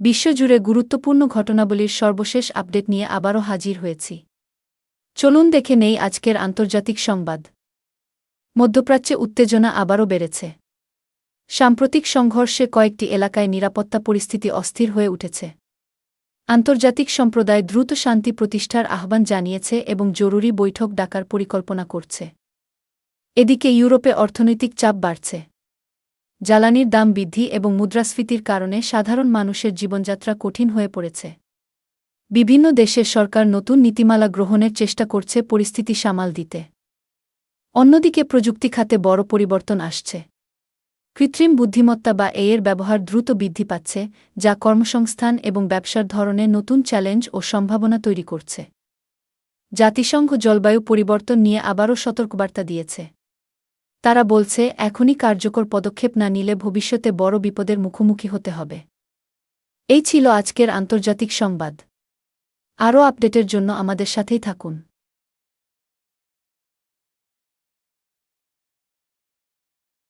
বিশ্বজুড়ে গুরুত্বপূর্ণ ঘটনাবলীর সর্বশেষ আপডেট নিয়ে আবারও হাজির হয়েছি। চলুন দেখে নেই আজকের আন্তর্জাতিক সংবাদ। মধ্যপ্রাচ্যে উত্তেজনা আবারও বেড়েছে। সাম্প্রতিক সংঘর্ষে কয়েকটি এলাকায় নিরাপত্তা পরিস্থিতি অস্থির হয়ে উঠেছে। আন্তর্জাতিক সম্প্রদায় দ্রুত শান্তি প্রতিষ্ঠার আহ্বান জানিয়েছে এবং জরুরি বৈঠক ডাকার পরিকল্পনা করছে। এদিকে ইউরোপে অর্থনৈতিক চাপ বাড়ছে। জ্বালানির দাম বৃদ্ধি এবং মুদ্রাস্ফীতির কারণে সাধারণ মানুষের জীবনযাত্রা কঠিন হয়ে পড়েছে। বিভিন্ন দেশের সরকার নতুন নীতিমালা গ্রহণের চেষ্টা করছে পরিস্থিতি সামাল দিতে। অন্যদিকে প্রযুক্তি খাতে বড় পরিবর্তন আসছে। কৃত্রিম বুদ্ধিমত্তা বা এআইয়ের ব্যবহার দ্রুত বৃদ্ধি পাচ্ছে, যা কর্মসংস্থান এবং ব্যবসার ধরনে নতুন চ্যালেঞ্জ ও সম্ভাবনা তৈরি করছে। জাতিসংঘ জলবায়ু পরিবর্তন নিয়ে আবারও সতর্কবার্তা দিয়েছে। তারা বলছে, এখনই কার্যকর পদক্ষেপ না নিলে ভবিষ্যতে বড় বিপদের মুখোমুখি হতে হবে। এই ছিল আজকের আন্তর্জাতিক সংবাদ। আরও আপডেটের জন্য আমাদের সাথেই থাকুন।